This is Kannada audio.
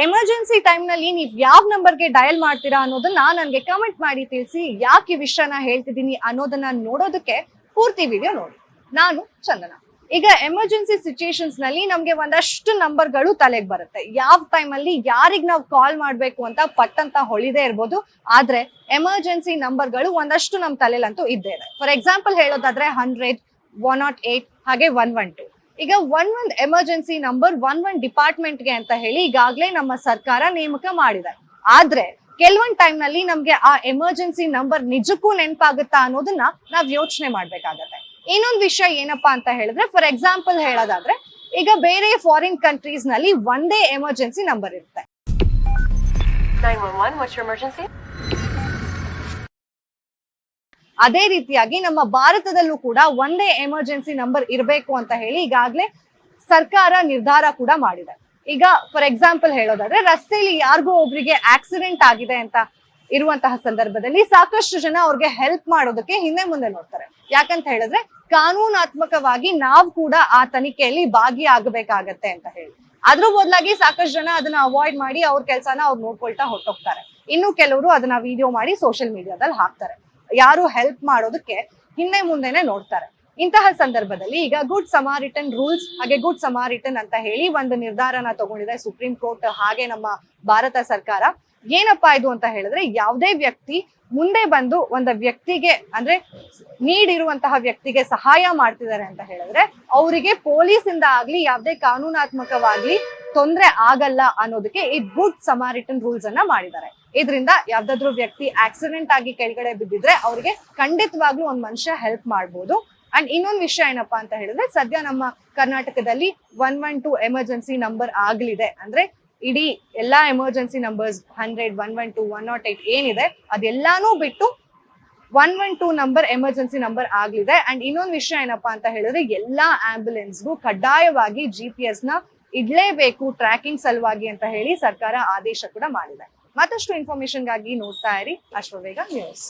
ಎಮರ್ಜೆನ್ಸಿ ಟೈಮ್ ನಲ್ಲಿ ನೀವು ಯಾವ ನಂಬರ್ಗೆ ಡಯಲ್ ಮಾಡ್ತೀರಾ ಅನ್ನೋದನ್ನ ನನಗೆ ಕಮೆಂಟ್ ಮಾಡಿ ತಿಳಿಸಿ. ಯಾಕೆ ಈ ವಿಷಯನ ಹೇಳ್ತಿದ್ದೀನಿ ಅನ್ನೋದನ್ನ ನೋಡೋದಕ್ಕೆ ಪೂರ್ತಿ ವಿಡಿಯೋ ನೋಡಿ. ನಾನು ಚಂದನ. ಈಗ ಎಮರ್ಜೆನ್ಸಿ ಸಿಚುಯೇಷನ್ಸ್ ನಲ್ಲಿ ನಮ್ಗೆ ಒಂದಷ್ಟು ನಂಬರ್ಗಳು ತಲೆಗೆ ಬರುತ್ತೆ. ಯಾವ ಟೈಮ್ ಅಲ್ಲಿ ಯಾರಿಗ್ ನಾವು ಕಾಲ್ ಮಾಡ್ಬೇಕು ಅಂತ ಪಟ್ಟಂತ ಹೊಳಿದೇ ಇರ್ಬೋದು, ಆದ್ರೆ ಎಮರ್ಜೆನ್ಸಿ ನಂಬರ್ಗಳು ಒಂದಷ್ಟು ನಮ್ ತಲೆಲಂತೂ ಇದ್ದೇ ಇದೆ. ಫಾರ್ ಎಕ್ಸಾಂಪಲ್ ಹೇಳೋದಾದ್ರೆ 100, 108 ಹಾಗೆ 112. ಈಗ 11 ಎಮರ್ಜೆನ್ಸಿ ನಂಬರ್ 11 ಡಿಪಾರ್ಟ್ಮೆಂಟ್ಗೆ ಅಂತ ಹೇಳಿ ಈಗಾಗಲೇ ನಮ್ಮ ಸರ್ಕಾರ ನೇಮಕ ಮಾಡಿದೆ. ಆದ್ರೆ ಕೆಲವೊಂದ್ ಟೈಮ್ ನಲ್ಲಿ ನಮ್ಗೆ ಆ ಎಮರ್ಜೆನ್ಸಿ ನಂಬರ್ ನಿಜಕ್ಕೂ ನೆನಪಾಗುತ್ತಾ ಅನ್ನೋದನ್ನ ನಾವ್ ಯೋಚನೆ ಮಾಡ್ಬೇಕಾಗತ್ತೆ. ಇನ್ನೊಂದು ವಿಷಯ ಏನಪ್ಪಾ ಅಂತ ಹೇಳಿದ್ರೆ, ಫಾರ್ ಎಕ್ಸಾಂಪಲ್ ಹೇಳೋದಾದ್ರೆ ಈಗ ಬೇರೆ ಫಾರಿನ್ ಕಂಟ್ರೀಸ್ ನಲ್ಲಿ ಒಂದೇ ಎಮರ್ಜೆನ್ಸಿ ನಂಬರ್ ಇರುತ್ತೆ. 911, what's your emergency? ಅದೇ ರೀತಿಯಾಗಿ ನಮ್ಮ ಭಾರತದಲ್ಲೂ ಕೂಡ ಒಂದೇ ಎಮರ್ಜೆನ್ಸಿ ನಂಬರ್ ಇರಬೇಕು ಅಂತ ಹೇಳಿ ಈಗಾಗಲೇ ಸರ್ಕಾರ ನಿರ್ಧಾರ ಕೂಡ ಮಾಡಿದೆ. ಈಗ ಫಾರ್ ಎಕ್ಸಾಂಪಲ್ ಹೇಳೋದಾದ್ರೆ ರಸ್ತೆಯಲ್ಲಿ ಯಾರಿಗೋ ಒಬ್ರಿಗೆ ಆಕ್ಸಿಡೆಂಟ್ ಆಗಿದೆ ಅಂತ ಇರುವಂತಹ ಸಂದರ್ಭದಲ್ಲಿ ಸಾಕಷ್ಟು ಜನ ಅವ್ರಿಗೆ ಹೆಲ್ಪ್ ಮಾಡೋದಕ್ಕೆ ಹಿಂದೆ ಮುಂದೆ ನೋಡ್ತಾರೆ. ಯಾಕಂತ ಹೇಳಿದ್ರೆ ಕಾನೂನಾತ್ಮಕವಾಗಿ ನಾವು ಕೂಡ ಆ ತನಿಖೆಯಲ್ಲಿ ಭಾಗಿಯಾಗಬೇಕಾಗತ್ತೆ ಅಂತ ಹೇಳಿ. ಅದ್ರ ಬದಲಾಗಿ ಸಾಕಷ್ಟು ಜನ ಅದನ್ನ ಅವಾಯ್ಡ್ ಮಾಡಿ ಅವ್ರ ಕೆಲಸನ ಅವ್ರು ನೋಡ್ಕೊಳ್ತಾ ಹೊರಟೋಗ್ತಾರೆ. ಇನ್ನು ಕೆಲವರು ಅದನ್ನ ವಿಡಿಯೋ ಮಾಡಿ ಸೋಷಿಯಲ್ ಮೀಡಿಯಾದಲ್ಲಿ ಹಾಕ್ತಾರೆ. ಯಾರು ಹೆಲ್ಪ್ ಮಾಡೋದಕ್ಕೆ ಹಿಂದೆ ಮುಂದೆನೆ ನೋಡ್ತಾರೆ. ಇಂತಹ ಸಂದರ್ಭದಲ್ಲಿ ಈಗ ಗುಡ್ ಸಮಾರಿಟನ್ ರೂಲ್ಸ್ ಹಾಗೆ ಗುಡ್ ಸಮಾರಿಟನ್ ಅಂತ ಹೇಳಿ ಒಂದು ನಿರ್ಧಾರನ ತಗೊಂಡಿದೆ ಸುಪ್ರೀಂ ಕೋರ್ಟ್ ಹಾಗೆ ನಮ್ಮ ಭಾರತ ಸರ್ಕಾರ. ಏನಪ್ಪಾ ಇದು ಅಂತ ಹೇಳಿದ್ರೆ, ಯಾವುದೇ ವ್ಯಕ್ತಿ ಮುಂದೆ ಬಂದು ಒಂದು ವ್ಯಕ್ತಿಗೆ ಅಂದ್ರೆ ನೀಡಿರುವಂತಹ ವ್ಯಕ್ತಿಗೆ ಸಹಾಯ ಮಾಡ್ತಿದ್ದಾರೆ ಅಂತ ಹೇಳಿದ್ರೆ ಅವರಿಗೆ ಪೊಲೀಸ್ ಇಂದ ಆಗ್ಲಿ ಯಾವುದೇ ಕಾನೂನಾತ್ಮಕವಾಗ್ಲಿ ತೊಂದ್ರೆ ಆಗಲ್ಲ ಅನ್ನೋದಕ್ಕೆ ಈ ಗುಡ್ ಸಮಾರಿಟನ್ ರೂಲ್ಸ್ ಅನ್ನ ಮಾಡಿದ್ದಾರೆ. ಇದರಿಂದ ಯಾವ್ದಾದ್ರು ವ್ಯಕ್ತಿ ಆಕ್ಸಿಡೆಂಟ್ ಆಗಿ ಕೆಳಗಡೆ ಬಿದ್ದಿದ್ರೆ ಅವ್ರಿಗೆ ಖಂಡಿತವಾಗ್ಲೂ ಒಂದ್ ಮನುಷ್ಯ ಹೆಲ್ಪ್ ಮಾಡ್ಬೋದು. ಅಂಡ್ ಇನ್ನೊಂದು ವಿಷಯ ಏನಪ್ಪಾ ಅಂತ ಹೇಳಿದ್ರೆ, ಸದ್ಯ ನಮ್ಮ ಕರ್ನಾಟಕದಲ್ಲಿ 112 ಎಮರ್ಜೆನ್ಸಿ ನಂಬರ್ ಆಗ್ಲಿದೆ. ಅಂದ್ರೆ ಇಡೀ ಎಲ್ಲಾ ಎಮರ್ಜೆನ್ಸಿ ನಂಬರ್ಸ್ 100, 112, 108 ಏನಿದೆ ಅದೆಲ್ಲಾನು ಬಿಟ್ಟು 112 ನಂಬರ್ ಎಮರ್ಜೆನ್ಸಿ ನಂಬರ್ ಆಗ್ಲಿದೆ. ಅಂಡ್ ಇನ್ನೊಂದು ವಿಷಯ ಏನಪ್ಪಾ ಅಂತ ಹೇಳಿದ್ರೆ, ಎಲ್ಲಾ ಆಂಬ್ಯುಲೆನ್ಸ್ಗೂ ಕಡ್ಡಾಯವಾಗಿ GPS ನ ಇಡ್ಲೇಬೇಕು ಟ್ರ್ಯಾಕಿಂಗ್ ಸಲುವಾಗಿ ಅಂತ ಹೇಳಿ ಸರ್ಕಾರ ಆದೇಶ ಕೂಡ ಮಾಡಿದೆ. ಮತ್ತಷ್ಟು ಇನ್ಫಾರ್ಮೇಶನ್ಗಾಗಿ ನೋಡ್ತಾ ಇರಿ ಅಶ್ವವೇಗ ನ್ಯೂಸ್.